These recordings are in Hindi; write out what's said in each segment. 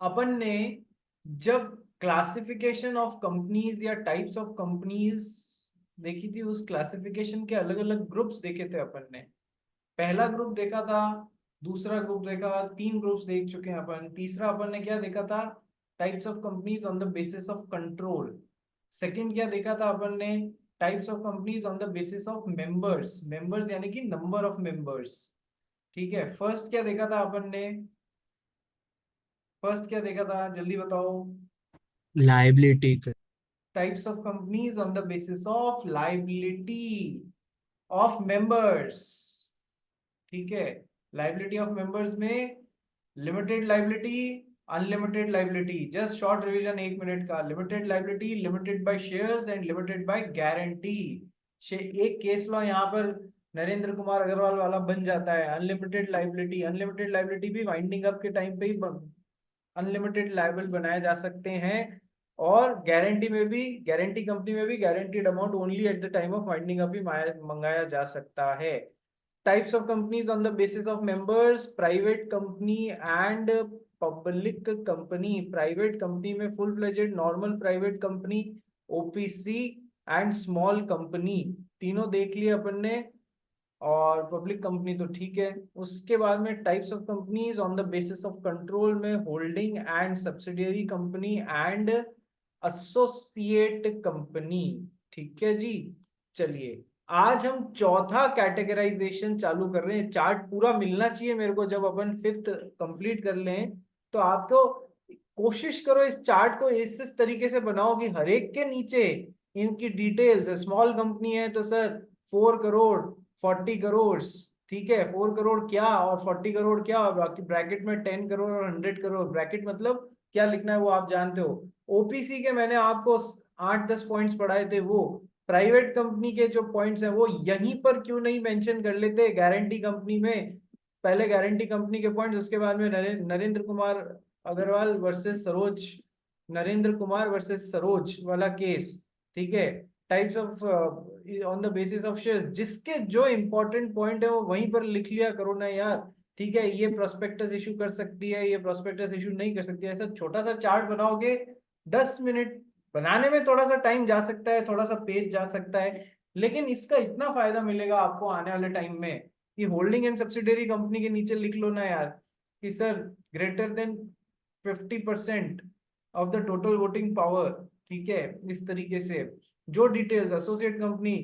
अपन ने जब क्लासिफिकेशन ऑफ कंपनीज या टाइप्स ऑफ कंपनीज देखी थी, उस क्लासिफिकेशन के अलग अलग ग्रुप्स देखे थे अपन ने। पहला ग्रुप देखा था, दूसरा ग्रुप देखा, तीन ग्रुप्स देख चुके हैं अपन। तीसरा अपन ने क्या देखा था? Types of companies on the basis of control. Second क्या देखा था अपन ने? Types of companies on the basis of members. Members यानी कि नंबर ऑफ मेंबर्स। ठीक है, फर्स्ट क्या देखा था अपन ने? फर्स्ट क्या देखा था, जल्दी बताओ। Liability. Types of companies on the basis of liability of members. ठीक है, लाइबिलिटी ऑफ मेंबर्स में limited liability, unlimited liability. Just short revision 1 minute का। Limited liability, limited by shares and limited by guarantee. एक केस लॉ यहाँ पर नरेंद्र कुमार अग्रवाल वाला बन जाता है। अनलिमिटेड लाइबिलिटी, अनलिमिटेड लाइबिलिटी भी वाइंडिंग अप के टाइम पे ही अनलिमिटेड लाइबल बनाए जा सकते हैं। और गारंटी में भी, गारंटी कंपनी में भी guaranteed amount only at the time of winding up ही मंगाया जा सकता है। Types of companies on the basis of members, private company and public company। private company में full fledged normal private company, OPC and small company, तीनों देख लिए अपन ने। और पब्लिक कंपनी तो ठीक है। उसके बाद में types of companies on the basis of control में holding and subsidiary company and associate company. ठीक है जी। चलिए, आज हम चौथा कैटेगराइजेशन चालू कर रहे हैं। चार्ट पूरा मिलना चाहिए मेरे को। जब अपन फिफ्थ कंप्लीट कर लें तो आपको कोशिश करो इस चार्ट को इस तरीके से बनाओ कि हर एक के नीचे इनकी डिटेल्स। स्मॉल कंपनी है तो सर 4 करोड़, 40 करोड़। ठीक है, 4 करोड़ क्या और 40 करोड़ क्या, और बाकी ब्रैकेट में 10 करोड़ और 100 करोड़। ब्रैकेट मतलब क्या लिखना है वो आप जानते हो। ओपीसी के मैंने आपको 8-10 पॉइंट्स पढ़ाए थे। वो प्राइवेट कंपनी के जो पॉइंट्स हैं वो यहीं पर क्यों नहीं मेंशन कर लेते गारंटी कंपनी में? पहले गारंटी कंपनी के पॉइंट्स, उसके बाद में नरेंद्र कुमार अग्रवाल वर्सेस सरोज, नरेंद्र कुमार वर्सेस सरोज वाला केस। ठीक है, types of on the basis of share, जिसके जो इंपॉर्टेंट पॉइंट है वो वहीं पर लिख लिया करो ना यार। ठीक है, ये प्रोस्पेक्टस इशू कर सकती है, ये प्रोस्पेक्टस इशू नहीं कर सकती है। ऐसा छोटा सा चार्ट बनाओगे, 10 मिनट बनाने में थोड़ा सा टाइम जा सकता है, थोड़ा सा पेज जा सकता है, लेकिन इसका इतना फायदा मिलेगा आपको आने वाले टाइम में कि होल्डिंग एंड सब्सिडरी कंपनी के नीचे लिख लो ना यार कि sir greater than 50% of the total voting power. ठीक है, इस तरीके से जो details associate company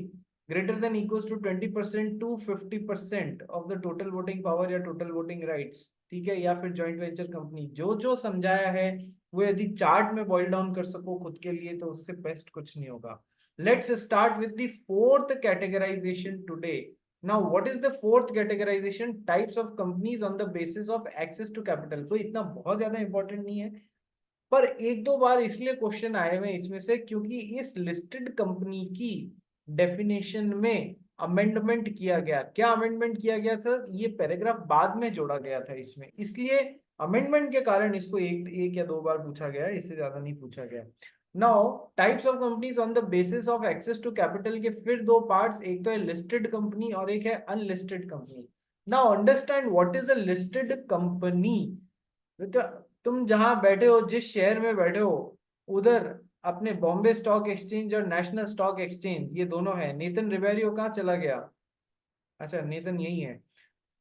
greater than equals to 20% to 50% of the total voting power या टोटल वोटिंग राइट्स। ठीक है, या फिर जॉइंट वेंचर कंपनी, जो जो समझाया है वो यदि चार्ट में बॉइल डाउन कर सको खुद के लिए तो उससे बेस्ट कुछ नहीं होगा। Let's start with the fourth categorisation today. Now what is the fourth categorisation? Types of companies on the basis of access to capital. कोई इतना बहुत ज्यादा इंपॉर्टेंट नहीं है, पर एक दो बार इसलिए क्वेश्चन आए हुए इसमें से क्योंकि इस लिस्टेड कंपनी की डेफिनेशन में अमेंडमेंट किया गया। क्या अमेंडमेंट किया गया था? ये पैराग्राफ बाद में जोड़ा गया था इसमें, इसलिए अमेंडमेंट के कारण इसको एक या दो बार पूछा गया है, इससे ज्यादा नहीं पूछा गया। Now types of companies on the basis of access to capital के फिर दो पार्ट्स, एक तो है लिस्टेड कंपनी और एक है unlisted company. Now understand what is a listed company. तो तुम जहां बैठे हो, जिस शहर में बैठे हो, उधर अपने बॉम्बे स्टॉक एक्सचेंज और नेशनल स्टॉक एक्सचेंज ये दोनों है। नेतन रिवेरियो कहाँ चला गया? अच्छा, नेतन यही है।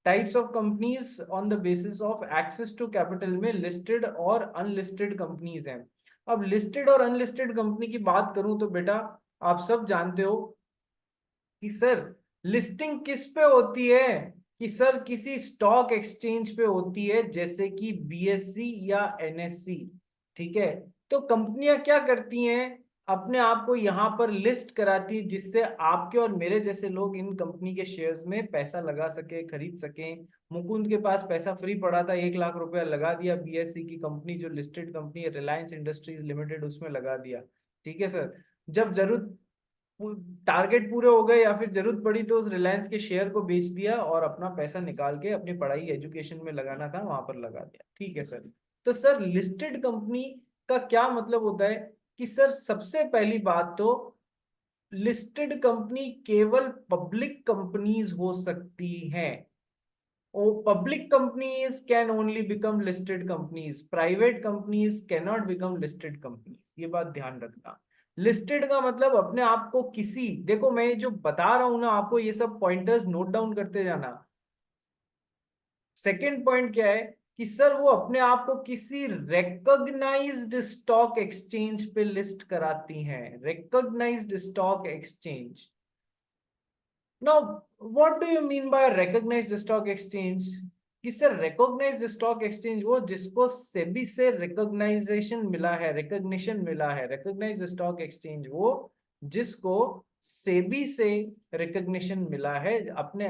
Types of companies on the basis of access to capital में लिस्टेड और अनलिस्टेड कंपनीज हैं। अब लिस्टेड और अनलिस्टेड कंपनी की बात करूं तो बेटा आप सब जानते हो कि सर लिस्टिंग किस पे होती है? कि सर किसी स्टॉक एक्सचेंज पे होती है, जैसे कि बीएससी या एनएससी। ठीक है, तो कंपनियां क्या करती हैं? अपने आप को यहाँ पर लिस्ट कराती है, जिससे आपके और मेरे जैसे लोग इन कंपनी के शेयर्स में पैसा लगा सके, खरीद सकें। मुकुंद के पास पैसा फ्री पड़ा था, 1 लाख रुपया लगा दिया बीएससी की कंपनी, जो लिस्टेड कंपनी है रिलायंस इंडस्ट्रीज लिमिटेड, उसमें लगा दिया। ठीक है सर, जब जरूरत टारगेट पूरे हो गए या फिर जरूरत पड़ी तो उस रिलायंस के शेयर को बेच दिया और अपना पैसा निकाल के अपनी पढ़ाई एजुकेशन में लगाना था वहां पर लगा दिया। ठीक है सर। तो सर लिस्टेड कंपनी का क्या मतलब होता है कि सर सबसे पहली बात तो लिस्टेड कंपनी केवल पब्लिक कंपनीज हो सकती हैं। Public companies can only become listed companies, private companies cannot become listed companies. ये बात ध्यान रखना। लिस्टेड का मतलब अपने आप को किसी, देखो मैं जो बता रहा हूं ना आपको, ये सब पॉइंटर्स नोट डाउन करते जाना। सेकेंड पॉइंट क्या है कि सर वो अपने आप को किसी रिकॉग्नाइज्ड स्टॉक एक्सचेंज पे लिस्ट कराती हैं, recognised stock exchange. Now what do you mean by recognised stock exchange? कि सर रिकॉग्नाइज्ड स्टॉक एक्सचेंज वो जिसको सेबी से रिकॉग्नाइजेशन मिला है, रिकॉग्निशन मिला है। रिकॉग्नाइज्ड स्टॉक एक्सचेंज वो जिसको सेबी से रिकॉग्निशन मिला है, अपने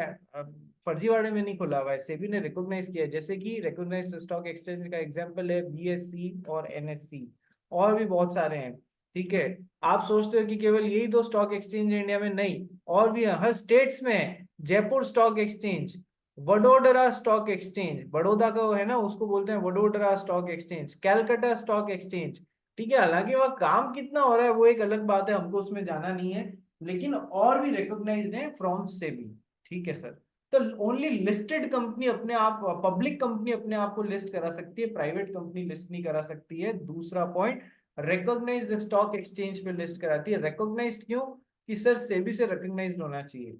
फर्जीवाड़े में नहीं खुला हुआ है, सेबी ने रिकॉग्नाइज किया है। जैसे कि रिकॉग्नाइज्ड स्टॉक एक्सचेंज का एग्जांपल है बीएसई और एनएससी, और भी बहुत सारे हैं। ठीक है, आप सोचते हो कि केवल यही दो स्टॉक एक्सचेंज है इंडिया में, नहीं, और भी है, हर स्टेट्स में है। Jaipur stock exchange, Vadodara stock exchange, Baroda का वो है ना, उसको बोलते हैं Vadodara stock exchange, Calcutta stock exchange. ठीक है, हालांकि वह काम कितना हो रहा है वो एक अलग बात है, हमको उसमें जाना नहीं है, लेकिन और भी रिकॉग्नाइज्ड है फ्रॉम सेबी। ठीक है सर। तो ओनली लिस्टेड कंपनी अपने आप, पब्लिक कंपनी अपने आप को लिस्ट करा सकती है, प्राइवेट कंपनी लिस्ट नहीं करा सकती है। दूसरा पॉइंट, रिकॉग्नाइज्ड स्टॉक एक्सचेंज पे लिस्ट कराती है। रिकॉग्नाइज्ड क्यों? कि सर सेबी से रिकॉग्नाइज्ड होना चाहिए।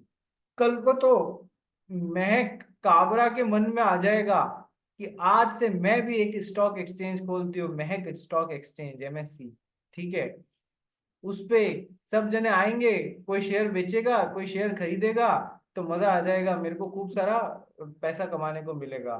कल को तो महक काबरा के मन में आ जाएगा कि आज से मैं भी एक स्टॉक एक्सचेंज खोलती हूँ, महक स्टॉक एक्सचेंज, एमएससी। ठीक है, उस पे सब जने आएंगे, कोई शेयर बेचेगा, कोई शेयर खरीदेगा, तो मजा आ जाएगा, मेरे को खूब सारा पैसा कमाने को मिलेगा।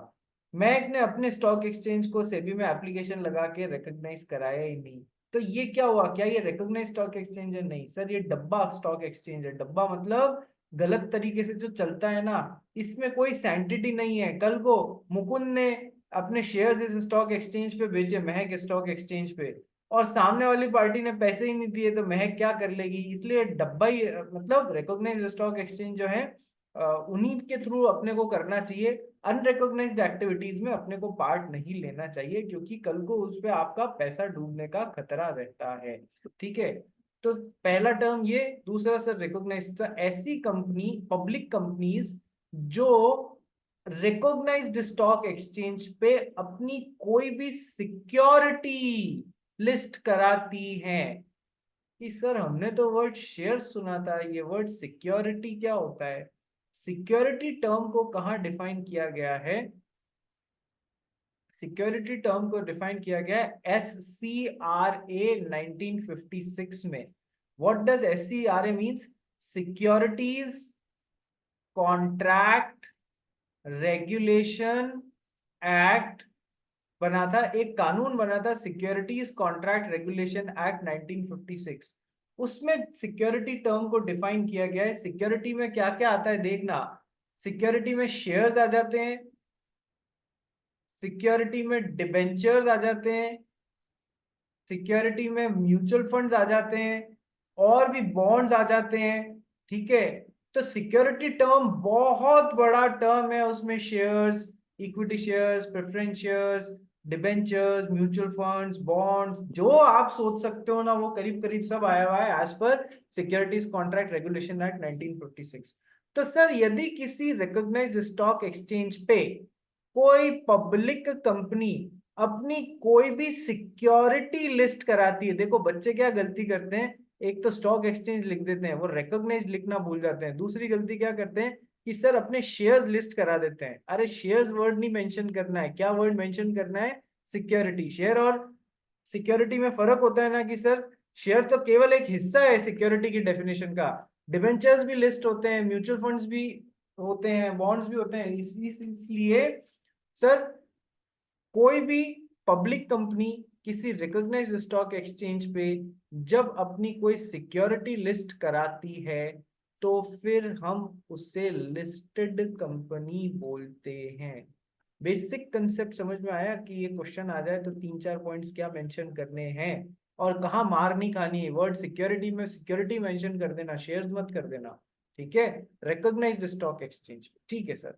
मैक ने अपने स्टॉक एक्सचेंज को सेबी में एप्लीकेशन लगा के रिकॉग्नाइज कराया ही नहीं। तो ये क्या हुआ? क्या ये रिकॉग्नाइज स्टॉक एक्सचेंज है? नहीं सर, ये डब्बा स्टॉक एक्सचेंज है। डब्बा मतलब गलत तरीके से जो चलता है ना, इसमें कोई सैंटिटी नहीं है। कल को मुकुंद ने अपने शेयर्स इस स्टॉक एक्सचेंज पे बेचे, महक स्टॉक एक्सचेंज पे, और सामने वाली पार्टी ने पैसे ही नहीं दिए, तो महक क्या कर लेगी? इसलिए डब्बा ही, मतलब रिकॉग्नाइज्ड स्टॉक एक्सचेंज जो है उन्हीं के थ्रू अपने को करना चाहिए। अनरिकॉग्नाइज्ड एक्टिविटीज में अपने को पार्ट नहीं लेना चाहिए, क्योंकि कल को उस पे आपका पैसा डूबने का खतरा रहता है। ठीक है, तो पहला टर्म ये। दूसरा सर रिकॉग्नाइज, तो ऐसी कंपनी, पब्लिक कंपनीज जो रिकॉग्नाइज्ड स्टॉक एक्सचेंज पे अपनी कोई भी सिक्योरिटी लिस्ट कराती हैं। कि सर हमने तो वर्ड शेयर सुना था, ये वर्ड सिक्योरिटी क्या होता है? सिक्योरिटी टर्म को कहाँ डिफाइन किया गया है? सिक्योरिटी टर्म को डिफाइन किया गया है SCRA 1956 में। What does SCRA means? Securities contract regulation act बना था, एक कानून बना था, सिक्योरिटीज कॉन्ट्रैक्ट रेगुलेशन एक्ट 1956। उसमें सिक्योरिटी टर्म को डिफाइन किया गया है। सिक्योरिटी में क्या क्या आता है देखना। सिक्योरिटी में शेयर्स आ जाते हैं, सिक्योरिटी में डिबेंचर्स आ जाते हैं, सिक्योरिटी में म्यूचुअल फंड्स आ जाते हैं, और भी बॉन्ड्स आ जाते हैं। ठीक है, तो सिक्योरिटी टर्म बहुत बड़ा टर्म है, उसमें shares, equity shares, preference shares, debentures, mutual funds, bonds, जो आप सोच सकते हो ना, वो करीब करीब सब आया हुआ है as per securities contract regulation act 1956। तो सर यदि किसी रिकॉग्नाइज्ड स्टॉक एक्सचेंज पे कोई पब्लिक कंपनी अपनी कोई भी सिक्योरिटी लिस्ट कराती है, देखो बच्चे क्या गलती करते हैं, एक तो स्टॉक एक्सचेंज लिख देते हैं, वो रिकॉग्नाइज लिखना भूल जाते हैं। दूसरी गलती क्या करते हैं कि सर अपने शेयर्स लिस्ट करा देते हैं। अरे शेयर्स वर्ड नहीं मेंशन करना है, क्या वर्ड मेंशन करना है? सिक्योरिटी। शेयर और सिक्योरिटी में फर्क होता है ना कि सर शेयर तो केवल एक हिस्सा है सिक्योरिटी की डेफिनेशन का। डिबेंचर्स भी लिस्ट होते हैं, म्यूचुअल फंड्स भी होते हैं, बॉन्ड्स भी होते हैं। इसलिए सर कोई भी पब्लिक कंपनी किसी रिकॉग्नाइज्ड स्टॉक एक्सचेंज पे जब अपनी कोई सिक्योरिटी लिस्ट कराती है, तो फिर हम उससे लिस्टेड कंपनी बोलते हैं। बेसिक कंसेप्ट समझ में आया कि ये क्वेश्चन आ जाए तो तीन चार पॉइंट्स क्या मेंशन करने हैं और कहाँ मार नहीं खानी है। वर्ड सिक्योरिटी में सिक्योरिटी मेंशन कर देना, शेयर्स मत कर देना। ठीक है, रिकॉग्नाइज्ड स्टॉक एक्सचेंज। ठीक है सर।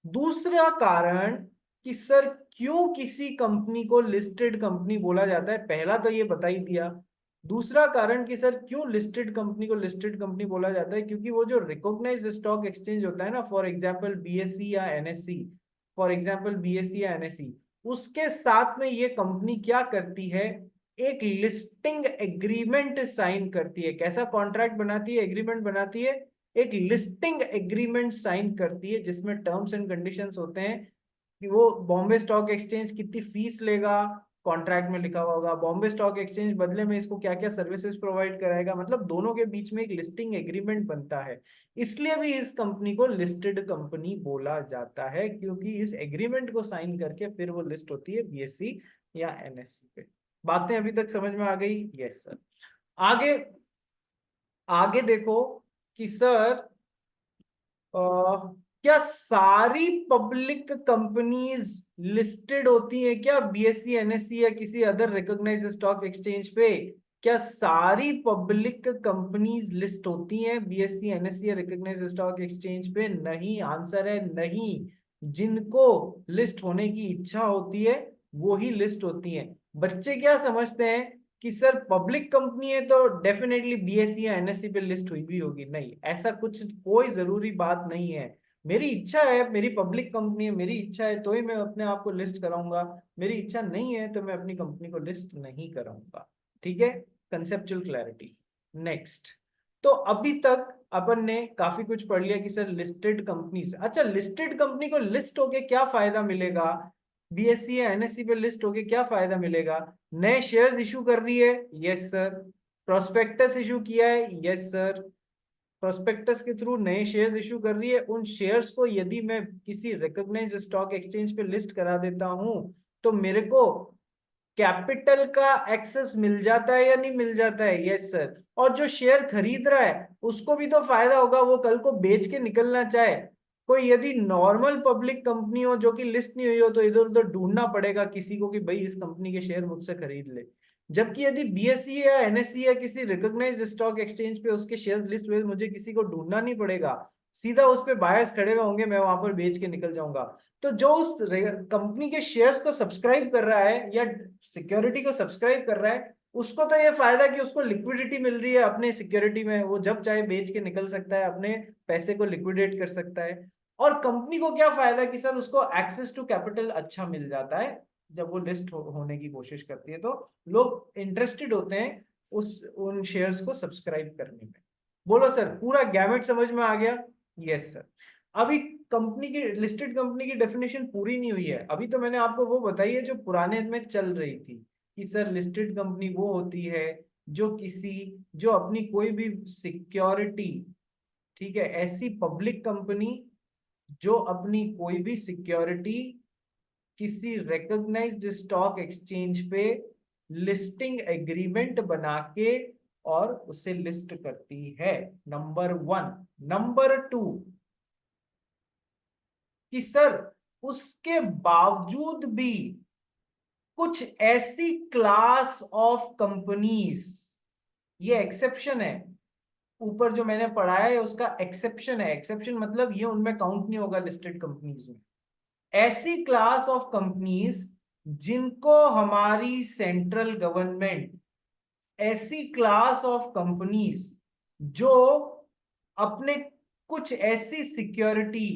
दूसरा कारण कि सर क्यों किसी कंपनी को लिस्टेड कंपनी बोला जाता है, पहला तो ये बता ही दिया। दूसरा कारण कि सर क्यों लिस्टेड कंपनी को लिस्टेड कंपनी बोला जाता है, क्योंकि वो जो रिकॉग्नाइज्ड स्टॉक एक्सचेंज होता है ना, फॉर एग्जांपल बीएसई या एनएससी, फॉर एग्जांपल बीएसई या एनएससी, उसके साथ में ये कंपनी क्या करती है, एक लिस्टिंग एग्रीमेंट साइन करती है। कैसा कॉन्ट्रैक्ट बनाती है, एग्रीमेंट बनाती है, एक लिस्टिंग एग्रीमेंट साइन करती है, जिसमें टर्म्स एंड कंडीशंस होते हैं कि वो बॉम्बे स्टॉक एक्सचेंज कितनी फीस लेगा, कॉन्ट्रैक्ट में लिखा हुआ होगा, बॉम्बे स्टॉक एक्सचेंज बदले में इसको क्या क्या सर्विसेज प्रोवाइड कराएगा, मतलब दोनों के बीच में एक लिस्टिंग एग्रीमेंट बनता है। इसलिए भी इस कंपनी को लिस्टेड कंपनी बोला जाता है, क्योंकि इस एग्रीमेंट को साइन करके फिर वो लिस्ट होती है बीएससी या एनएससी पे। बातें अभी तक समझ में आ गई? Yes sir. आगे आगे देखो कि सर क्या सारी पब्लिक कंपनीज लिस्टेड होती है क्या बीएससी एनएससी या किसी अदर रिकॉग्नाइज्ड स्टॉक एक्सचेंज पे? क्या सारी पब्लिक कंपनीज लिस्ट होती हैं बीएससी एनएससी या रिकॉग्नाइज्ड स्टॉक एक्सचेंज पे? नहीं, आंसर है नहीं। जिनको लिस्ट होने की इच्छा होती है वो ही लिस्ट होती हैं। बच्चे क्या समझते हैं कि सर पब्लिक कंपनी है तो डेफिनेटली बीएससी या एनएससी पे लिस्ट हुई भी होगी। नहीं, ऐसा कुछ कोई जरूरी बात नहीं है। मेरी इच्छा है, मेरी पब्लिक कंपनी है, मेरी इच्छा है तो ही मैं अपने आप को लिस्ट कराऊंगा, मेरी इच्छा नहीं है तो मैं अपनी कंपनी को लिस्ट नहीं कराऊंगा। ठीक है, कंसेप्चुअल क्लैरिटी। नेक्स्ट, तो अभी तक अपन ने काफी कुछ पढ़ लिया कि सर लिस्टेड कंपनीज। अच्छा, लिस्टेड कंपनी को लिस्ट होके क्या फायदा मिलेगा, बीएससी या एनएससी पे लिस्ट होके क्या फायदा मिलेगा? नए शेयर्स इशू कर रही है, यस सर। प्रोस्पेक्टस इशू किया है, यस सर। प्रोस्पेक्टस के थ्रू नए शेयर्स इशू कर रही है, उन शेयर्स को यदि मैं किसी रिकॉग्नाइज्ड स्टॉक एक्सचेंज पे लिस्ट करा देता हूं तो मेरे को कैपिटल का एक्सेस मिल जाता है या नहीं मिल जाता है? Yes sir. और जो शेयर खरीद रहा है उसको भी तो फायदा होगा, वो कल को बेच के निकलना चाहे। कोई यदि नॉर्मल पब्लिक कंपनी हो जो कि लिस्ट नहीं हुई हो तो इधर उधर ढूंढना पड़ेगा किसी को कि भाई इस कंपनी के शेयर मुझसे खरीद ले। जबकि यदि बीएससी या एनएससी या किसी रिकॉग्नाइज्ड स्टॉक एक्सचेंज पे उसके शेयर लिस्ट हुए, मुझे किसी को ढूंढना नहीं पड़ेगा, सीधा उस पे बायर्स खड़े हुए होंगे, मैं वहां पर बेच के निकल जाऊंगा। तो जो उस कंपनी के शेयर्स को सब्सक्राइब कर रहा है या सिक्योरिटी को सब्सक्राइब कर रहा है, उसको तो ये फायदा कि उसको लिक्विडिटी मिल रही है अपने सिक्योरिटी में, वो जब चाहे बेच के निकल सकता है, अपने पैसे को लिक्विडेट कर सकता है। और कंपनी को क्या फायदा कि सर उसको एक्सेस टू कैपिटल अच्छा मिल जाता है। जब वो लिस्ट होने की कोशिश करती है तो लोग इंटरेस्टेड होते हैं उस उन शेयर्स को सब्सक्राइब करने में। बोलो सर, पूरा गैमेट समझ में आ गया? Yes sir. अभी कंपनी की, लिस्टेड कंपनी की डेफिनेशन पूरी नहीं हुई है। अभी तो मैंने आपको वो बताई है जो पुराने में चल रही थी कि सर लिस्टेड कंपनी वो होती है जो किसी, जो अपनी कोई भी सिक्योरिटी, ठीक है, ऐसी पब्लिक कंपनी जो अपनी कोई भी सिक्योरिटी किसी रिकॉग्नाइज्ड स्टॉक एक्सचेंज पे लिस्टिंग एग्रीमेंट बना के और उसे लिस्ट करती है, नंबर वन। नंबर टू कि सर उसके बावजूद भी कुछ ऐसी क्लास ऑफ कंपनीज, ये एक्सेप्शन है, ऊपर जो मैंने पढ़ा है उसका एक्सेप्शन है। एक्सेप्शन मतलब ये उनमें काउंट नहीं होगा लिस्टेड कंपनीज में। ऐसी क्लास ऑफ कंपनीज जिनको हमारी सेंट्रल गवर्नमेंट, ऐसी क्लास ऑफ कंपनीज जो अपने कुछ ऐसी सिक्योरिटी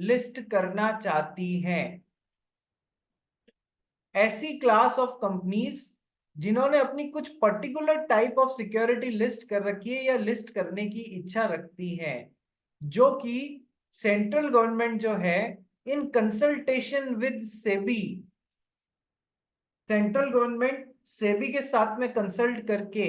लिस्ट करना चाहती हैं, ऐसी क्लास ऑफ कंपनीज जिन्होंने अपनी कुछ particular type of security list कर रखी है या लिस्ट करने की इच्छा रखती हैं, जो कि सेंट्रल गवर्नमेंट जो है in consultation with SEBI, central government SEBI के साथ में कंसल्ट करके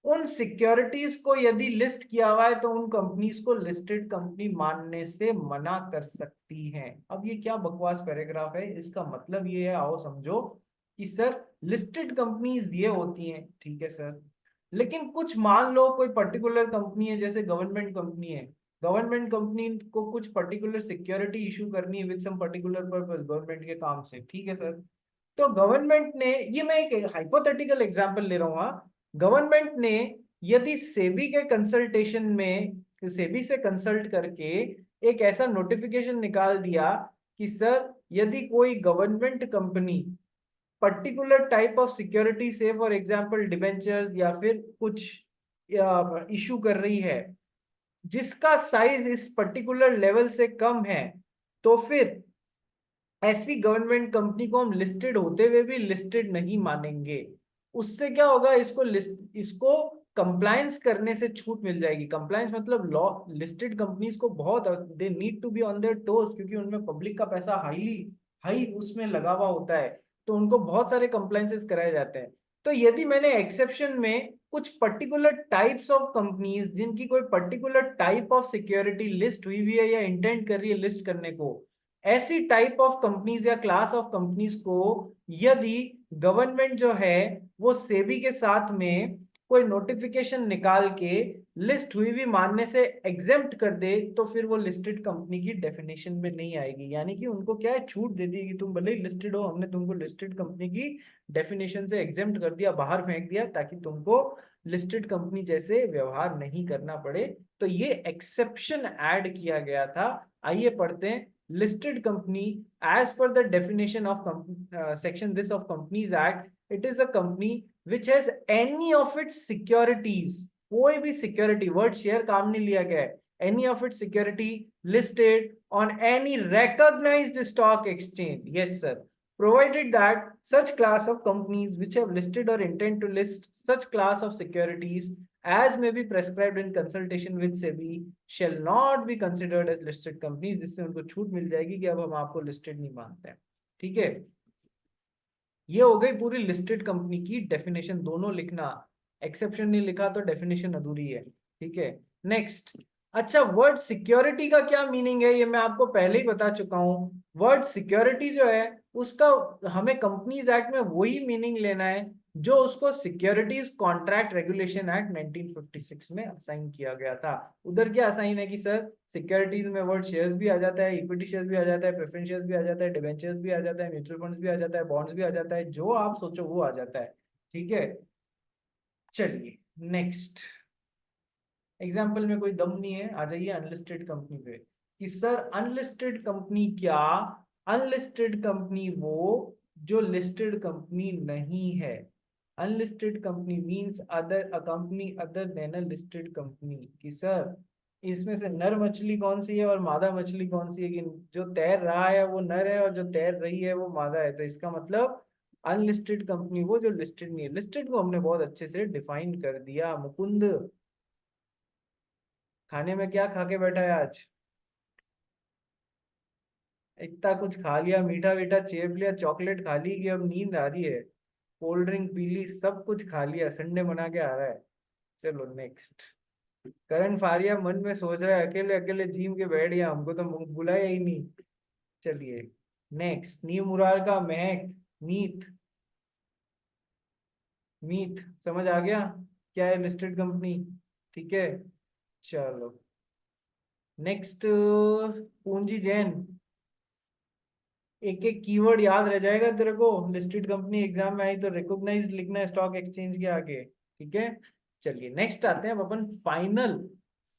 उन सिक्योरिटीज को यदि लिस्ट किया हुआ है तो उन कंपनीज को लिस्टेड कंपनी मानने से मना कर सकती हैं। अब ये क्या बकवास पैराग्राफ है, इसका मतलब ये है, आओ समझो कि सर लिस्टेड कंपनीज ये होती हैं, ठीक है सर, लेकिन कुछ मान लो कोई पर्टिकुलर कंपनी है, जैसे गवर्नमेंट कंपनी है, गवर्नमेंट कंपनी को कुछ पर्टिकुलर सिक्योरिटी इशू करनी है with some particular purpose government के काम से, ठीक है सर। तो गवर्नमेंट ने, ये मैं एक हाइपोथेटिकल एग्जांपल ले रहा हूं, गवर्नमेंट ने यदि सेबी के कंसल्टेशन में, सेबी से कंसल्ट करके एक ऐसा नोटिफिकेशन निकाल दिया कि सर यदि कोई government company particular type of security से, फॉर एग्जांपल डिबेंचर्स या फिर कुछ इशू कर रही है, जिसका साइज इस पर्टिकुलर लेवल से कम है, तो फिर ऐसी गवर्नमेंट कंपनी को हम लिस्टेड होते हुए भी लिस्टेड नहीं मानेंगे। उससे क्या होगा, इसको कंप्लायंस करने से छूट मिल जाएगी। कंप्लायंस मतलब लॉ, लिस्टेड कंपनीज को बहुत, they need to be on their toes, क्योंकि उनमें पब्लिक का पैसा हाई उसमें लगा हुआ होता है, तो उनको बहुत सारे कंप्लायंसेस कराए जाते हैं। तो यदि मैंने एक्सेप्शन में कुछ पर्टिकुलर टाइप्स ऑफ कंपनीज जिनकी कोई particular type of security list हुई हुई है या इंटेंट कर रही है लिस्ट करने को, ऐसी टाइप ऑफ कंपनीज या क्लास ऑफ कंपनीज को यदि गवर्नमेंट जो है वो सेबी के साथ में कोई नोटिफिकेशन निकाल के लिस्ट हुई भी मानने से एग्जेम्प्ट कर दे, तो फिर वो लिस्टेड कंपनी की डेफिनेशन में नहीं आएगी। यानी कि उनको क्या है, छूट दे दी कि तुम भले ही लिस्टेड हो, हमने तुमको लिस्टेड कंपनी की डेफिनेशन से एग्जेम्प्ट कर दिया, बाहर फेंक दिया, ताकि तुमको लिस्टेड कंपनी जैसे व्यवहार नहीं करना पड़े। तो ये एक्सेप्शन ऐड किया गया था। आइए पढ़ते हैं। listed company, as per the definition of section this of Companies Act, it is a company which has any of its securities, कोई भी security, word share काम नहीं लिया गया है, any of its security listed on any recognized stock exchange, yes sir, provided that such class of companies which have listed or intend to list such class of securities as may be prescribed in consultation with SEBI shall not be considered as listed companies। जिससे उनको छूट मिल जाएगी कि अब हम आपको लिस्टेड नहीं मानते हैं। ठीक है, ये हो गई पूरी लिस्टेड कंपनी की डेफिनेशन। दोनों लिखना, एक्सेप्शन नहीं लिखा तो डेफिनेशन अधूरी है। ठीक है, नेक्स्ट। अच्छा, वर्ड सिक्योरिटी का क्या मीनिंग है, ये मैं आपको पहले ही बता चुका हूं। वर्ड सिक्योरिटी जो है उसका हमें कंपनीज एक्ट में वही मीनिंग लेना है जो उसको सिक्योरिटीज कॉन्ट्रैक्ट रेगुलेशन एक्ट 1956 में असाइन किया गया था। उधर क्या असाइन है कि सर सिक्योरिटीज में वर्ड शेयर्स भी आ जाता है, इक्विटी शेयर्स भी आ जाता है, प्रेफरेंस शेयर्स भी आ जाता है, डिवेंचर्स भी आ जाता है, म्यूचुअल फंड्स भी आ जाता है, बॉन्ड्स भी आ जाता है, जो आप सोचो वो आ जाता है। ठीक है, चलिए नेक्स्ट एग्जाम्पल में कोई दम नहीं है, आ जाइए अनलिस्टेड कंपनी पे। कि सर अनलिस्टेड कंपनी क्या, अनलिस्टेड कंपनी वो जो लिस्टेड कंपनी नहीं है। Unlisted company means other, a company other than a listed company. कि सर इसमें से नर मछली कौन सी है और मादा मछली कौन सी है, कि जो तैर रहा है वो नर है और जो तैर रही है वो मादा है। तो इसका मतलब अनलिस्टेड कंपनी वो जो लिस्टेड नहीं है। लिस्टेड को हमने बहुत अच्छे से डिफाइन कर दिया। मुकुंद, खाने में क्या खा के बैठा है आज? इतना कुछ खा लिया, मीठा मीठा चेप लिया, चॉकलेट खा ली कि अब नींद आ रही है, कोल्ड ड्रिंक पी ली, सब कुछ खा लिया, संडे मना के आ रहा है। चलो नेक्स्ट। करण फारिया मन में सोच रहा है अकेले अकेले जिम के बैठ गया, हमको तो बुलाया ही नहीं। चलिए नेक्स्ट। नीम मुरार का महक, मीत, मीत समझ आ गया क्या है लिस्टेड कंपनी। ठीक है, चलो नेक्स्ट। पूंजी जैन, एक एक कीवर्ड याद रह जाएगा तेरे को, लिस्टेड कंपनी एग्जाम में आई तो रिकॉग्नाइज्ड लिखना है स्टॉक एक्सचेंज के आगे। ठीक है, चलिए नेक्स्ट आते हैं। अब अपन फाइनल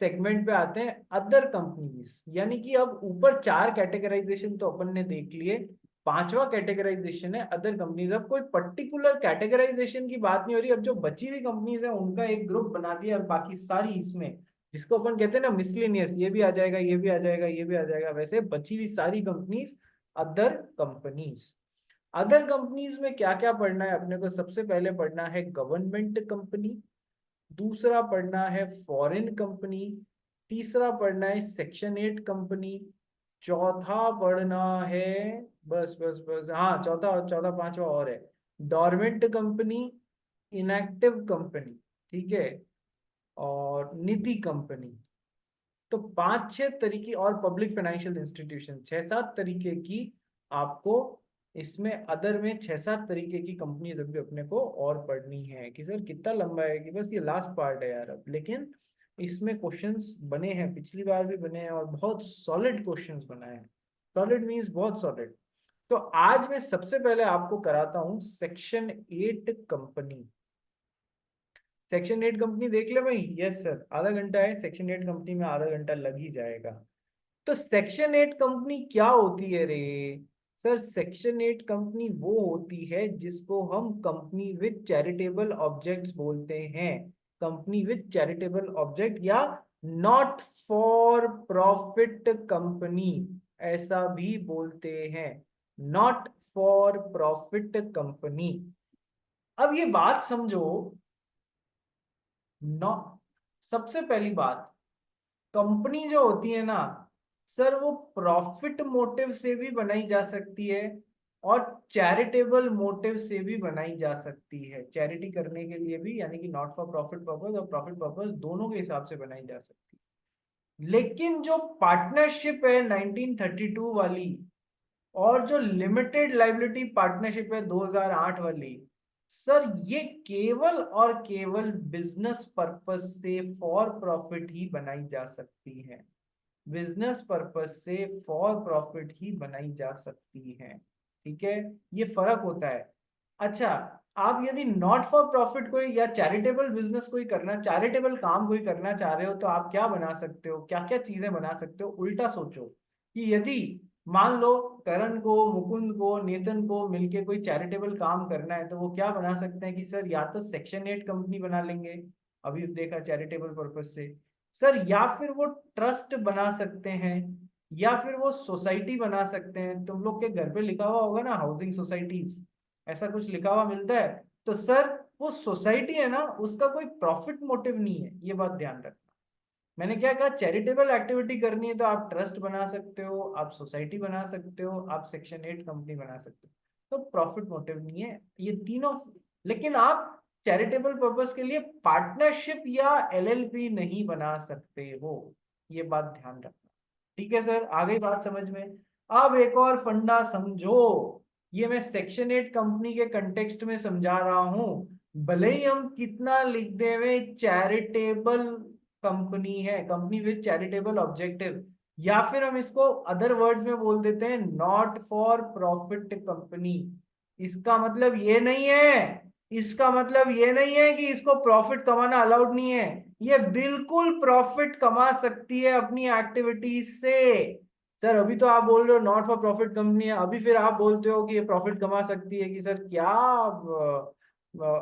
सेगमेंट पे आते हैं, अदर कंपनीज। यानी कि अब ऊपर चार कैटेगराइजेशन तो अपन ने देख लिए, पांचवा कैटेगराइजेशन है अदर कंपनीज। अब कोई पर्टिकुलर कैटेगराइजेशन की बात नहीं हो रही, अब जो बची हुई कंपनीज है उनका एक ग्रुप बना दिया, और बाकी सारी इसमें, जिसको अपन कहते हैं ना मिसलेनियस, ये भी आ जाएगा, ये भी आ जाएगा, ये भी आ जाएगा, वैसे बची हुई सारी companies other companies. Other companies में क्या क्या पढ़ना है अपने को? सबसे पहले पढ़ना है गवर्नमेंट कंपनी, दूसरा पढ़ना है फॉरेन कंपनी, तीसरा पढ़ना है सेक्शन 8 कंपनी, चौथा पढ़ना है, बस बस बस हाँ चौथा, चौथा पांचवा और है, डोरमेंट कंपनी, इनएक्टिव कंपनी, ठीक है, और निधि कंपनी। तो पांच छह तरीके, और पब्लिक फाइनेंशियल इंस्टीट्यूशन, छह सात तरीके की आपको इसमें अदर में छह सात तरीके की कंपनी अभी अपने को और पढ़नी है। कि सर कितना लंबा है, कि बस ये लास्ट पार्ट है यार अब, लेकिन इसमें क्वेश्चंस बने हैं, पिछली बार भी बने हैं, और बहुत सॉलिड क्वेश्चंस बनाए हैं। सॉलिड मीन्स बहुत सॉलिड। तो आज मैं सबसे पहले आपको कराता हूं सेक्शन 8 कंपनी। सेक्शन 8 कंपनी देख ले भाई, यस सर आधा घंटा है, सेक्शन 8 कंपनी में आधा घंटा लग ही जाएगा। तो सेक्शन 8 कंपनी क्या होती है रे? सर सेक्शन 8 कंपनी वो होती है जिसको हम कंपनी विद चैरिटेबल ऑब्जेक्ट्स बोलते हैं, कंपनी विद चैरिटेबल ऑब्जेक्ट या नॉट फॉर प्रॉफिट कंपनी ऐसा भी बोलते हैं, नॉट फॉर प्रॉफिट कंपनी। अब ये बात समझो, नॉ सबसे पहली बात, कंपनी जो होती है ना सर, वो प्रॉफिट मोटिव से भी बनाई जा सकती है और चैरिटेबल मोटिव से भी बनाई जा सकती है, चैरिटी करने के लिए भी, यानी कि नॉट फॉर प्रॉफिट पर्पस और प्रॉफिट पर्पस दोनों के हिसाब से बनाई जा सकती है। लेकिन जो पार्टनरशिप है 1932 वाली और जो लिमिटेड लाइबिलिटी पार्टनरशिप है 2008 वाली, सर ये केवल और केवल बिजनेस पर्पस से फॉर प्रॉफिट ही बनाई जा सकती है, बिजनेस पर्पस से फॉर प्रॉफिट ही बनाई जा सकती है। ठीक है, ये फर्क होता है। अच्छा, आप यदि नॉट फॉर प्रॉफिट कोई या चैरिटेबल बिजनेस कोई करना, चैरिटेबल काम कोई करना चाह रहे हो तो आप क्या बना सकते हो, क्या क्या चीजें बना सकते हो, उल्टा सोचो कि यदि मान लो करण को, मुकुंद को, नेतन को मिलके कोई चैरिटेबल काम करना है तो वो क्या बना सकते हैं कि सर या तो सेक्शन 8 कंपनी बना लेंगे, अभी देखा चैरिटेबल पर्पस से, सर या फिर वो ट्रस्ट बना सकते हैं, या फिर वो सोसाइटी बना सकते हैं। तुम लोग के घर पे लिखा हुआ होगा ना हाउसिंग सोसाइटीज, ऐसा कुछ लिखा हुआ मिलता है, तो सर वो सोसाइटी है ना, उसका कोई प्रॉफिट मोटिव नहीं है, ये बात ध्यान रखना। मैंने क्या कहा, चैरिटेबल एक्टिविटी करनी है तो आप ट्रस्ट बना सकते हो, आप सोसाइटी बना सकते हो, आप सेक्शन 8 कंपनी बना सकते हो, तो प्रॉफिट मोटिव नहीं है ये तीनों। लेकिन आप चैरिटेबल पर्पस के लिए पार्टनरशिप या एलएलपी नहीं बना सकते हो, ये बात ध्यान रखना। ठीक है सर, आ गई बात समझ में। अब एक और फंडा समझो, ये मैं सेक्शन 8 कंपनी के कंटेक्स्ट में समझा रहा हूं, भले ही हम कितना लिख देवे चैरिटेबल कंपनी है, कंपनी विद चैरिटेबल ऑब्जेक्टिव, या फिर हम इसको अदर वर्ड्स में बोल देते हैं नॉट फॉर प्रॉफिट कंपनी, इसका मतलब ये नहीं है, इसका मतलब ये नहीं है कि इसको प्रॉफिट कमाना अलाउड नहीं है, ये बिल्कुल प्रॉफिट कमा सकती है अपनी एक्टिविटीज से। सर अभी तो आप बोल रहे हो नॉट फॉर प्रॉफिट कंपनी है, अभी फिर आप बोलते हो कि ये प्रॉफिट कमा सकती है, कि सर क्या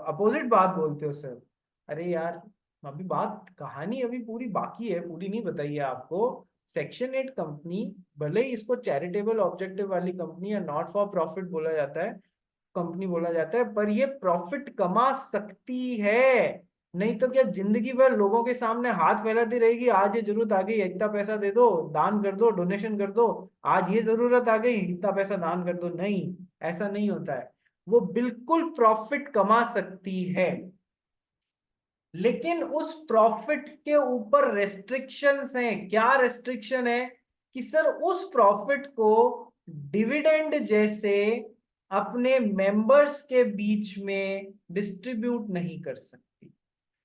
अपोजिट बात बोलते हो सर। अरे यार, अभी बात कहानी अभी पूरी बाकी है, पूरी नहीं बताई है आपको। सेक्शन 8 कंपनी, भले ही इसको चैरिटेबल ऑब्जेक्टिव वाली कंपनी या नॉट फॉर प्रॉफिट बोला जाता है, कंपनी बोला जाता है, पर ये प्रॉफिट कमा सकती है। नहीं तो क्या जिंदगी भर लोगों के सामने हाथ फैलाती रहेगी, आज ये जरूरत आ गई इतना पैसा दे दो, दान कर दो, डोनेशन कर दो, आज ये जरूरत आ गई इतना पैसा दान कर दो, नहीं, ऐसा नहीं होता है। वो बिल्कुल प्रॉफिट कमा सकती है, लेकिन उस प्रॉफिट के ऊपर रेस्ट्रिक्शंस हैं। क्या रेस्ट्रिक्शन है कि सर उस प्रॉफिट को डिविडेंड जैसे अपने मेंबर्स के बीच में डिस्ट्रीब्यूट नहीं कर सकती।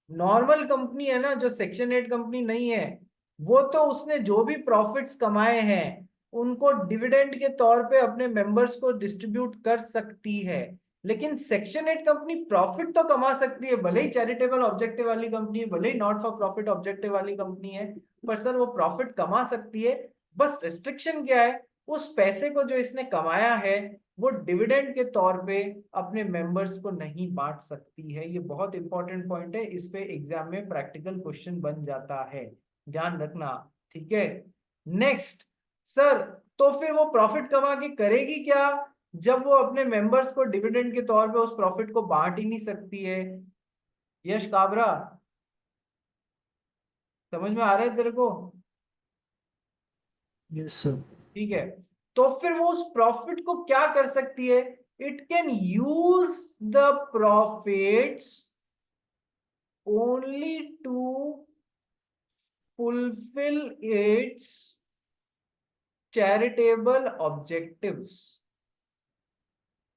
नॉर्मल कंपनी है ना, जो सेक्शन 8 कंपनी नहीं है, वो तो उसने जो भी प्रॉफिट्स कमाए हैं उनको डिविडेंड के तौर पे अपने मेंबर्स को डिस्ट्रीब्यूट कर सकती है। लेकिन सेक्शन 8 कंपनी प्रॉफिट तो कमा सकती है, भले ही चैरिटेबल ऑब्जेक्टिव वाली कंपनी है, भले ही नॉट फॉर प्रॉफिट ऑब्जेक्टिव वाली कंपनी है, पर सर वो प्रॉफिट कमा सकती है। बस रिस्ट्रिक्शन क्या है, उस पैसे को जो इसने कमाया है वो डिविडेंड के तौर पे अपने मेंबर्स को नहीं बांट सकती है। ये बहुत इंपॉर्टेंट पॉइंट है, इस पे एग्जाम में प्रैक्टिकल क्वेश्चन बन जाता है, ध्यान रखना। ठीक है, नेक्स्ट सर, तो फिर वो प्रॉफिट कमा के करेगी क्या जब वो अपने मेंबर्स को डिविडेंड के तौर पे उस प्रॉफिट को बांट ही नहीं सकती है। यश काबरा, समझ में आ रहा है तेरे को? Yes sir. ठीक है, तो फिर वो उस प्रॉफिट को क्या कर सकती है, it can use the profits only to fulfill its charitable objectives।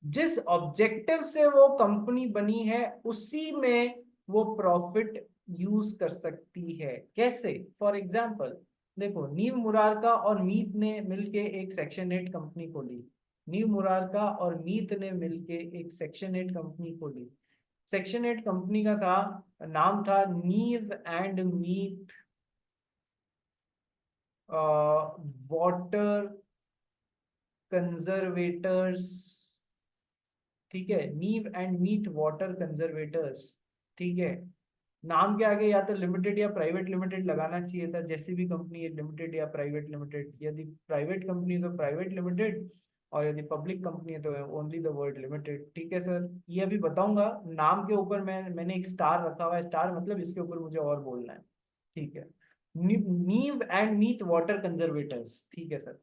जिस ऑब्जेक्टिव से वो कंपनी बनी है उसी में वो प्रॉफिट यूज कर सकती है। कैसे? फॉर एग्जाम्पल देखो, नीव मुरारका और मीत ने मिलके एक सेक्शन 8 कंपनी खोली, नीव मुरारका और मीत ने मिलके एक सेक्शन 8 कंपनी खोली। सेक्शन 8 कंपनी का था, नाम था नीव एंड मीत वाटर कंजर्वेटर्स, ठीक है, Neev and Meet water conservators, ठीक है। नाम के आगे या तो लिमिटेड या प्राइवेट लिमिटेड लगाना चाहिए था, जैसी भी कंपनी है लिमिटेड या प्राइवेट लिमिटेड, यदि प्राइवेट कंपनी तो प्राइवेट लिमिटेड, और यदि पब्लिक कंपनी है तो ओनली द वर्ड लिमिटेड, ठीक है सर। ये अभी बताऊंगा, नाम के ऊपर मैंने एक स्टार रखा हुआ है, स्टार मतलब इसके ऊपर मुझे और बोलना है, ठीक है। Neev and Meet water conservators, ठीक है सर।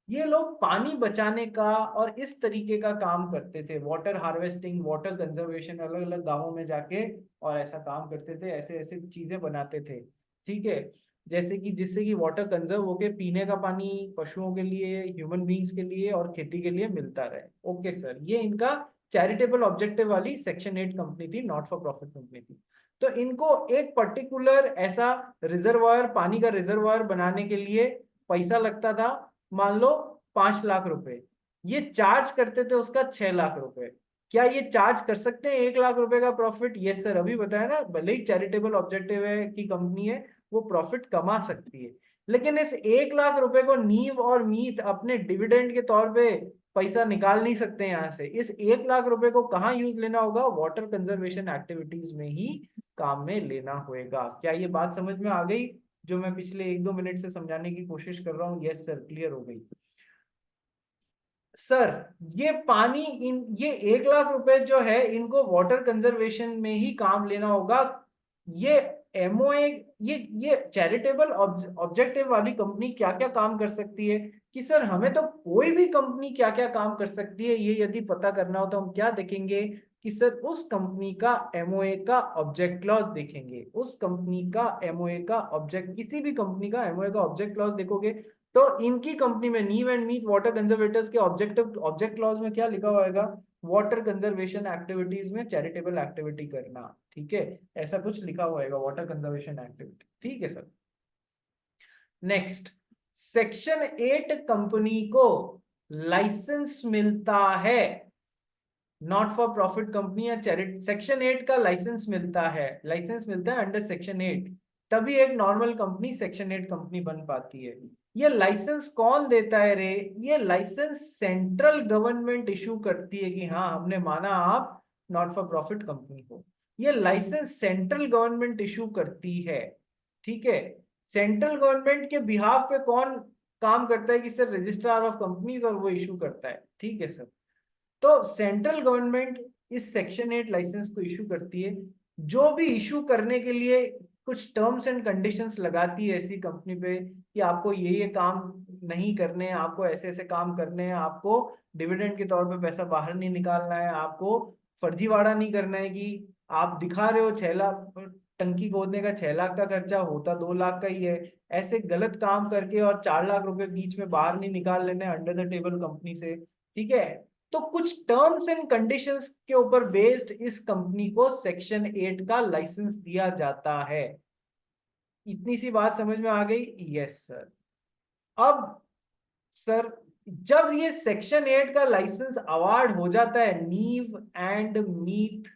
ये लोग पानी बचाने का और इस तरीके का काम करते थे, वाटर हार्वेस्टिंग, वाटर कंजर्वेशन, अलग अलग गांवों में जाके और ऐसा काम करते थे, ऐसे ऐसे चीजें बनाते थे, ठीक है। जैसे कि जिससे कि वाटर कंजर्व होके पीने का पानी पशुओं के लिए, ह्यूमन बींग्स के लिए और खेती के लिए मिलता रहे। ओके सर, ये इनका चैरिटेबल ऑब्जेक्टिव वाली सेक्शन 8 कंपनी थी, नॉट फॉर प्रॉफिट कंपनी थी। तो इनको एक पर्टिकुलर ऐसा रिजर्वायर, पानी का रिजर्वायर बनाने के लिए पैसा लगता था, मान लो 5 लाख रुपए। ये चार्ज करते थे उसका 6 लाख रुपए। क्या ये चार्ज कर सकते हैं 1 लाख रुपए का प्रॉफिट? यस सर, अभी बताया ना, भले ही चैरिटेबल ऑब्जेक्टिव है की कंपनी है, वो प्रॉफिट कमा सकती है। लेकिन इस 1 लाख रुपए को नीव और मीत अपने डिविडेंड के तौर पे पैसा निकाल नहीं सकते यहाँ से। इस 1 लाख रुपए को कहाँ यूज लेना होगा? वाटर कंजर्वेशन एक्टिविटीज में ही काम में लेना होगा। क्या ये बात समझ में आ गई जो मैं पिछले 1-2 मिनट से समझाने की कोशिश कर रहा हूँ? यस सर, क्लियर हो गई। सर, ये पानी, इन ये 1 लाख रुपए जो है इनको वाटर कंजर्वेशन में ही काम लेना होगा। ये एमओए, ये चैरिटेबल ऑब्जेक्टिव वाली कंपनी क्या क्या काम कर सकती है कि सर हमें तो कोई भी कंपनी क्या क्या काम कर सकती है ये यदि पता करना हो तो हम क्या देखेंगे कि सर उस कंपनी का एमओए का ऑब्जेक्ट क्लॉज देखेंगे। उस कंपनी का एमओए का ऑब्जेक्ट, किसी भी कंपनी का एमओए का ऑब्जेक्ट क्लॉज देखोगे तो इनकी कंपनी में नीव एंड मीट वाटर कंजर्वेटर्स के ऑब्जेक्ट क्लॉज में क्या लिखा होगा? वाटर कंजर्वेशन एक्टिविटीज में चैरिटेबल एक्टिविटी करना, ठीक है, ऐसा कुछ लिखा हुआ है वाटर कंजर्वेशन एक्टिविटी, ठीक है सर। नेक्स्ट, सेक्शन 8 कंपनी को लाइसेंस मिलता है, नॉट फॉर प्रॉफिट कंपनी या चैरिटी, सेक्शन 8 का लाइसेंस मिलता है, लाइसेंस मिलता है अंडर सेक्शन 8, तभी एक नॉर्मल कंपनी सेक्शन 8 कंपनी बन पाती है। ये लाइसेंस कौन देता है रे? ये लाइसेंस सेंट्रल गवर्नमेंट इशू करती है कि हाँ हमने माना आप नॉट फॉर प्रॉफिट कंपनी हो। ये लाइसेंस सेंट्रल गवर्नमेंट इशू करती है, ठीक है। सेंट्रल गवर्नमेंट के बिहाफ पे कौन काम करता है कि सर रजिस्ट्रार ऑफ कंपनीज, और वो इशू करता है, ठीक है सर। तो सेंट्रल गवर्नमेंट इस सेक्शन 8 लाइसेंस को इशू करती है। जो भी इशू करने के लिए कुछ टर्म्स एंड कंडीशंस लगाती है ऐसी कंपनी पे कि आपको ये काम नहीं करने हैं, आपको ऐसे ऐसे काम करने हैं, आपको डिविडेंड के तौर पे पैसा बाहर नहीं निकालना है, आपको फर्जीवाड़ा नहीं करना है कि आप दिखा रहे हो 6 लाख, टंकी खोदने का 6 लाख का खर्चा होता 2 लाख का ही है, ऐसे गलत काम करके और 4 लाख रुपए बीच में बाहर नहीं निकाल लेने अंडर द टेबल कंपनी से, ठीक है। तो कुछ टर्म्स एंड कंडीशंस के ऊपर बेस्ड इस कंपनी को सेक्शन 8 का लाइसेंस दिया जाता है। इतनी सी बात समझ में आ गई? Yes sir. अब सर, जब ये सेक्शन 8 का लाइसेंस अवार्ड हो जाता है Neev and Meet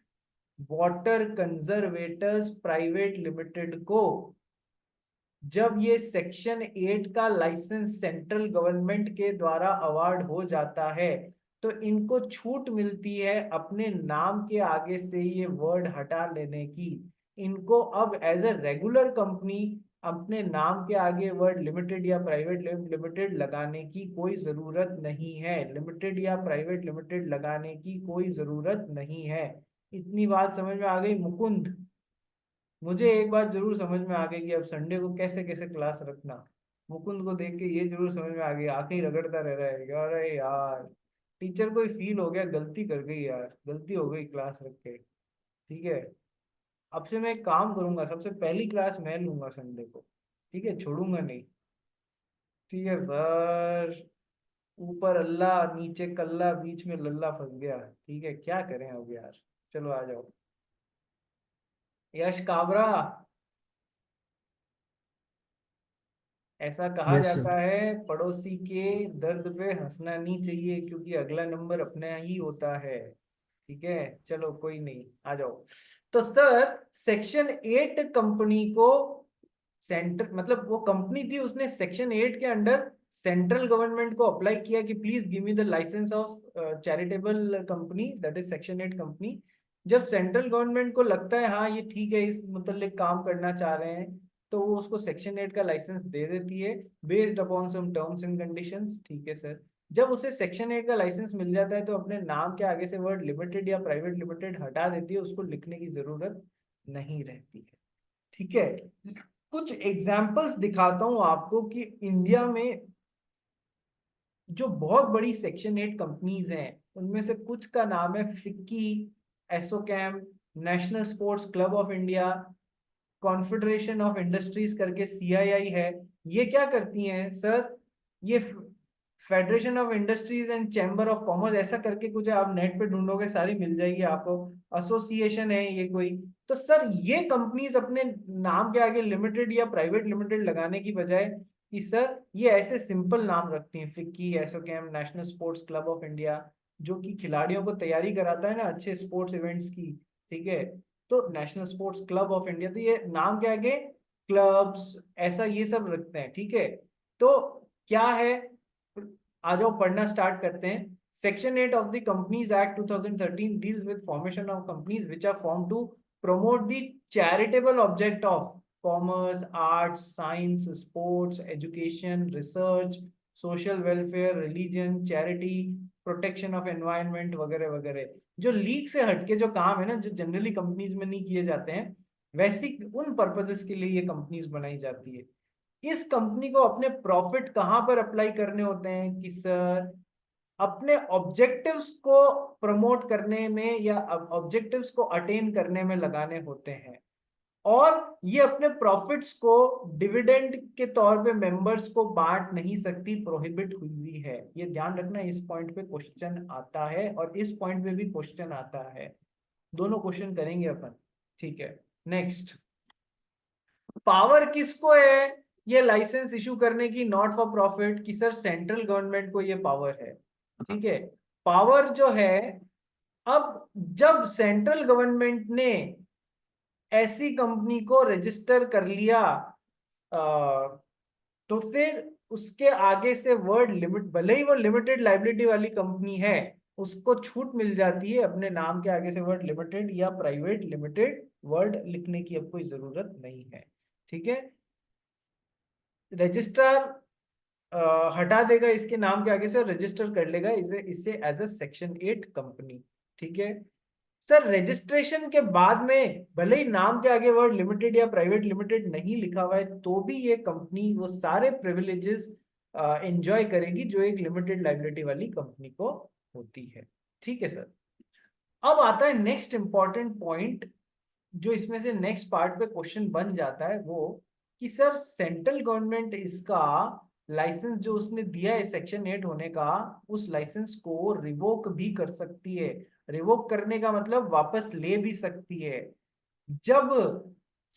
water conservators private limited को, जब ये सेक्शन 8 का लाइसेंस सेंट्रल गवर्नमेंट के द्वारा अवार्ड हो जाता है तो इनको छूट मिलती है अपने नाम के आगे से ये वर्ड हटा लेने की। इनको अब एज ए रेगुलर कंपनी अपने नाम के आगे वर्ड लिमिटेड या प्राइवेट लिमिटेड लगाने की कोई जरूरत नहीं है, लिमिटेड या प्राइवेट लिमिटेड लगाने की कोई जरूरत नहीं है। इतनी बात समझ में आ गई मुकुंद? मुझे एक बात जरूर समझ में आ गई कि अब संडे को कैसे कैसे क्लास रखना। मुकुंद को देख के ये जरूर समझ में आ गई, आंखें ही रगड़ता रह रहा है कि अरे यार टीचर को फील हो गया, गलती कर गई यार, गलती हो गई क्लास रख के, ठीक है। अब से मैं एक काम करूंगा, सबसे पहली क्लास मैं लूंगा संडे को, ठीक है, छोड़ूंगा नहीं, ठीक है सर। ऊपर अल्लाह नीचे कल्ला बीच में लल्ला फंस गया, ठीक है, क्या करें अब यार। चलो आ जाओ। यश काबरा, ऐसा कहा यस जाता सर। है पड़ोसी के दर्द पे हंसना नहीं चाहिए क्योंकि अगला नंबर अपना ही होता है, ठीक है। चलो कोई नहीं, आ जाओ। तो सर, सेक्शन 8 कंपनी को, सेंटर मतलब वो कंपनी थी, उसने सेक्शन 8 के अंडर सेंट्रल गवर्नमेंट को अप्लाई किया कि please give me the licence of charitable company, that is section 8 company. जब सेंट्रल गवर्नमेंट को लगता है हाँ ये ठीक है, इस मुतल्लिक काम करना चाह रहे हैं, तो वो उसको सेक्शन 8 का लाइसेंस दे देती है based upon some terms and conditions. ठीक है सर। जब उसे सेक्शन 8 का लाइसेंस मिल जाता है तो अपने नाम के आगे से वर्ड लिमिटेड या प्राइवेट लिमिटेड हटा देती है, उसको लिखने की जरूरत नहीं रहती है। ठीक है। कुछ एग्जाम्पल्स दिखाता हूं आपको कि इंडिया में जो बहुत बड़ी सेक्शन 8 कंपनीज हैं उनमें से कुछ का नाम है FICCI, ASSOCHAM, National Sports Club of India, Confederation of Industries करके सीआईआई है। ये क्या करती हैं सर? ये federation of industries and chamber of commerce ऐसा करके कुछ है, आप नेट पे ढूंढोगे सारी मिल जाएगी आपको। एसोसिएशन है ये कोई। तो सर ये कंपनीज अपने नाम के आगे लिमिटेड या प्राइवेट लिमिटेड लगाने की बजाय कि सर ये ऐसे सिंपल नाम रखती हैं, FICCI, ASSOCHAM, National Sports Club of India, जो कि खिलाड़ियों को तैयारी कराता है ना अच्छे स्पोर्ट्स इवेंट्स की। ठीक है। तो national Sports Club of India, तो ये नाम के आगे क्लब्स ऐसा ये सब रखते हैं। ठीक है। तो क्या है, आ जाओ पढ़ना स्टार्ट करते हैं। Section 8 of the companies act 2013 deals with formation of companies which are form to promote the charitable object of commerce, arts, science, sports, education, research, social welfare, religion, charity, protection of environment वगैरह वगैरह। जो लीग से हटके जो काम है ना, जो जनरली कंपनीज में नहीं किए जाते हैं, वैसी उन पर्पसेस के लिए ये कंपनीज बनाई जाती है। इस कंपनी को अपने प्रॉफिट कहां पर अप्लाई करने होते हैं कि सर अपने ऑब्जेक्टिव्स को प्रमोट करने में या ऑब्जेक्टिव्स को अटेन करने में लगाने होते हैं। और ये अपने प्रॉफिट्स को डिविडेंड के तौर पे मेंबर्स को बांट नहीं सकती, प्रोहिबिट हुई हुई है। ये ध्यान रखना, इस पॉइंट पे क्वेश्चन आता है और इस पॉइंट पे भी क्वेश्चन आता है, दोनों क्वेश्चन करेंगे अपन। ठीक है। नेक्स्ट, पावर किसको है ये लाइसेंस इशू करने की नॉट फॉर प्रॉफिट? कि सर सेंट्रल गवर्नमेंट को ये पावर है। ठीक है। पावर जो है, अब जब सेंट्रल गवर्नमेंट ने ऐसी कंपनी को रजिस्टर कर लिया तो फिर उसके आगे से वर्ड लिमिट, भले ही वो लिमिटेड लाइबिलिटी वाली कंपनी है, उसको छूट मिल जाती है अपने नाम के आगे से वर्ड लिमिटेड या प्राइवेट लिमिटेड वर्ड लिखने की अब कोई जरूरत नहीं है। ठीक है। रजिस्ट्रार हटा देगा इसके नाम के आगे से और रजिस्टर कर लेगा इसे इससे एज अ सेक्शन 8 कंपनी। ठीक है। सर रजिस्ट्रेशन के बाद में भले ही नाम के आगे वर्ड लिमिटेड या प्राइवेट लिमिटेड नहीं लिखा हुआ है, तो भी ये कंपनी वो सारे प्रिविलेजेस एंजॉय करेगी जो एक लिमिटेड लाइबिलिटी वाली कंपनी को होती है। ठीक है सर। अब आता है नेक्स्ट इंपॉर्टेंट पॉइंट, जो इसमें से नेक्स्ट पार्ट पे क्वेश्चन बन जाता है, वो कि सर सेंट्रल गवर्नमेंट इसका लाइसेंस जो उसने दिया है सेक्शन 8 होने का, उस लाइसेंस को रिवोक भी कर सकती है। रिवोक करने का मतलब वापस ले भी सकती है। जब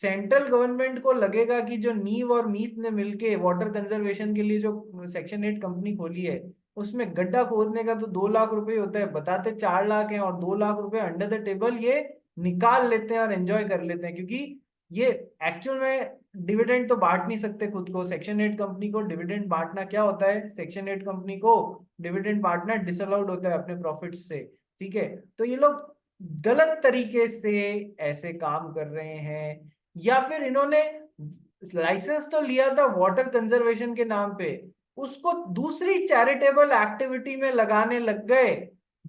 सेंट्रल गवर्नमेंट को लगेगा कि जो नीव और मीत ने मिलके वाटर कंजर्वेशन के लिए जो सेक्शन 8 कंपनी खोली है, उसमें गड्ढा खोदने का तो 2 लाख रुपए होता है, बताते 4 लाख है, और 2 लाख रुपए अंडर द टेबल ये निकाल लेते हैं और एंजॉय कर लेते हैं, क्योंकि ये एक्चुअल में डिविडेंड तो बांट नहीं सकते खुद को। सेक्शन 8 कंपनी को डिविडेंड बांटना क्या होता है? सेक्शन 8 कंपनी को डिविडेंड बांटना डिसअलाउड होता है अपने प्रॉफिट से। ठीक है। तो ये लोग गलत तरीके से ऐसे काम कर रहे हैं, या फिर इन्होंने लाइसेंस तो लिया था वाटर कंजर्वेशन के नाम पे, उसको दूसरी चैरिटेबल एक्टिविटी में लगाने लग गए।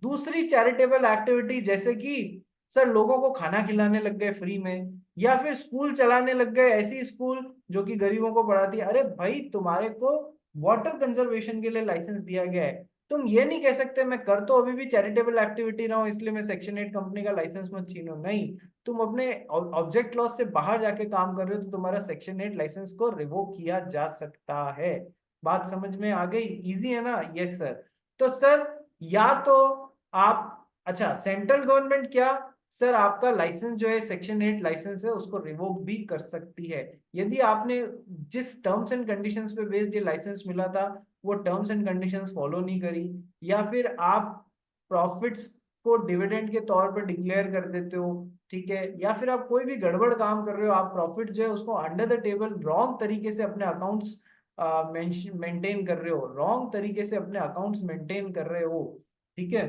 दूसरी चैरिटेबल एक्टिविटी जैसे कि सर लोगों को खाना खिलाने लग गए फ्री में, या फिर स्कूल चलाने लग गए, ऐसी स्कूल जो कि गरीबों को पढ़ाती है। अरे भाई तुम्हारे को वाटर कंजर्वेशन के लिए लाइसेंस दिया गया है, तुम ये नहीं कह सकते मैं कर तो अभी भी चैरिटेबल एक्टिविटी रहा हूं इसलिए मैं सेक्शन 8 कंपनी का लाइसेंस मत छीनो। नहीं, तुम अपने ऑब्जेक्ट क्लॉज से बाहर जाके काम कर रहे हो तो तुम्हारा सेक्शन 8 लाइसेंस को रिवोक किया जा सकता है। बात समझ में आ गई? इजी है ना? Yes sir. तो सर या तो आप, अच्छा सेंट्रल गवर्नमेंट क्या, सर आपका लाइसेंस जो है सेक्शन 8 लाइसेंस है उसको रिवोक भी कर सकती है यदि आपने जिस टर्म्स एंड कंडीशंस पे बेस्ड ये लाइसेंस मिला था वो टर्म्स एंड कंडीशंस फॉलो नहीं करी, या फिर आप प्रॉफिट्स को डिविडेंड के तौर पर डिक्लेयर कर देते हो। ठीक है। या फिर आप कोई भी गड़बड़ काम कर रहे हो, आप प्रॉफिट जो है उसको अंडर द टेबल रॉन्ग तरीके से अपने अकाउंट्स मेंटेन कर रहे हो, रॉन्ग तरीके से अपने अकाउंट्स मेंटेन कर रहे हो, ठीक है,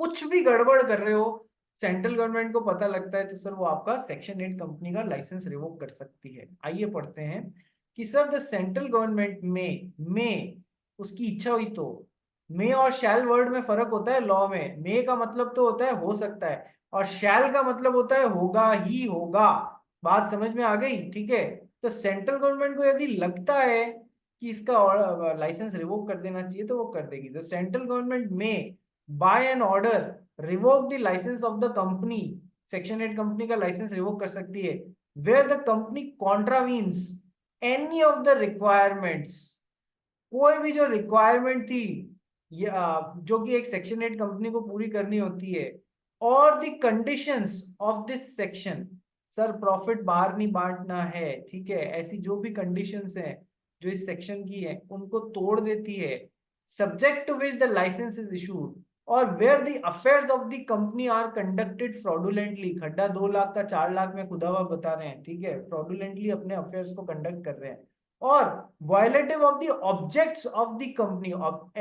कुछ भी गड़बड़ कर रहे हो, सेंट्रल गवर्नमेंट को पता लगता है तो सर वो आपका सेक्शन 8 कंपनी का लाइसेंस रिवोक कर सकती है। आइए पढ़ते हैं कि सर द सेंट्रल गवर्नमेंट में उसकी इच्छा हुई तो, मे और शैल वर्ड में फर्क होता है लॉ में। मे का मतलब तो होता है हो सकता है, और शैल का मतलब होता है होगा ही होगा। बात समझ में आ गई, ठीक है। तो सेंट्रल गवर्नमेंट को यदि लगता है कि इसका लाइसेंस रिवोक कर देना चाहिए तो वो कर देगी। द सेंट्रल गवर्नमेंट में by an order revoke the licence of the company, section 8 company का लाइसेंस रिवोक कर सकती है where the company contravenes any of the requirements. कोई भी जो रिक्वायरमेंट थी जो कि एक सेक्शन 8 कंपनी को पूरी करनी होती है, और the conditions of this section, sir profit बाहर नहीं बांटना है, ठीक है, ऐसी जो भी कंडीशंस हैं जो इस सेक्शन की है उनको तोड़ देती है, subject to which the licence is issued, और where the affairs of the company are conducted fraudulently, खड्डा 2 लाख का 4 लाख में खुदा हुआ बता रहे हैं, ठीक है, फ्रॉडुलेंटली अपने अफेयर्स को कंडक्ट कर रहे हैं, और violative of the objects of the company.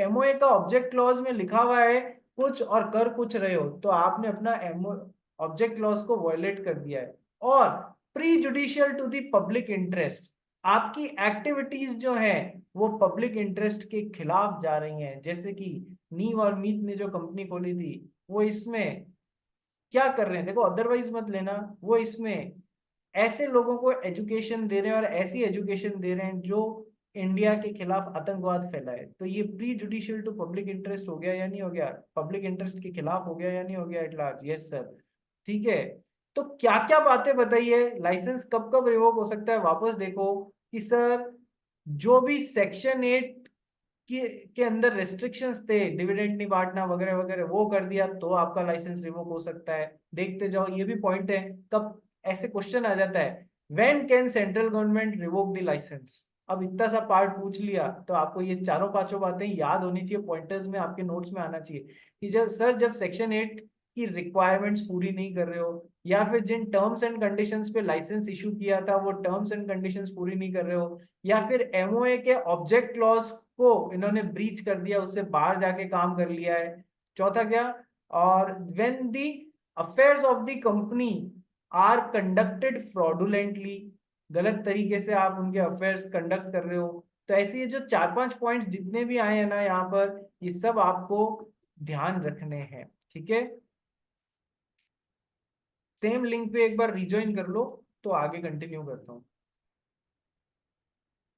MOA का ऑब्जेक्ट क्लॉज में लिखा हुआ है कुछ और कर कुछ रहे हो, तो आपने अपना एमओ ऑब्जेक्ट क्लॉज को वायलेट कर दिया है। और prejudicial to the public interest, आपकी एक्टिविटीज जो है वो पब्लिक इंटरेस्ट के खिलाफ जा रही हैं, जैसे कि नीव और मीत ने जो कंपनी खोली थी वो इसमें क्या कर रहे हैं, देखो अदरवाइज मत लेना, वो इसमें ऐसे लोगों को एजुकेशन दे रहे हैं और ऐसी एजुकेशन दे रहे हैं जो इंडिया के खिलाफ आतंकवाद फैलाए। तो ये prejudicial to public interest हो गया या नहीं हो गया, पब्लिक इंटरेस्ट के खिलाफ हो गया या नहीं हो गया एट लार्ज? यस सर, ठीक है। तो क्या क्या बातें बताइए, लाइसेंस कब कब रिवोक हो सकता है, वापस देखो कि सर जो भी सेक्शन 8 के अंदर रेस्ट्रिक्शंस थे, डिविडेंड नहीं बांटना वगैरह वगैरह, वो कर दिया तो आपका लाइसेंस रिवोक हो सकता है। देखते जाओ, ये भी पॉइंट है। कब ऐसे क्वेश्चन आ जाता है, when can central government revoke the licence. अब इतना सा पार्ट पूछ लिया तो आपको ये चारों पांचों बातें याद होनी चाहिए, पॉइंटर्स में आपके नोट्स में आना चाहिए कि जब सेक्शन 8 की रिक्वायरमेंट्स पूरी नहीं कर रहे हो, या फिर जिन टर्म्स एंड कंडीशंस पे लाइसेंस इशू किया था वो टर्म्स एंड कंडीशंस पूरी नहीं कर रहे हो, या फिर एमओए के ऑब्जेक्ट क्लॉज को इन्होंने ब्रीच कर दिया, उससे बाहर जाके काम कर लिया है। चौथा क्या, और when the affairs of the company are conducted fraudulently, गलत तरीके से आप उनके अफेयर्स कंडक्ट कर रहे हो। तो ऐसे ये जो 4-5 पॉइंट्स जितने भी आए हैं ना यहाँ पर, ये सब आपको ध्यान रखने हैं, ठीक है। सेम लिंक पे एक बार रिज्वाइन कर लो तो आगे कंटिन्यू करता हूँ।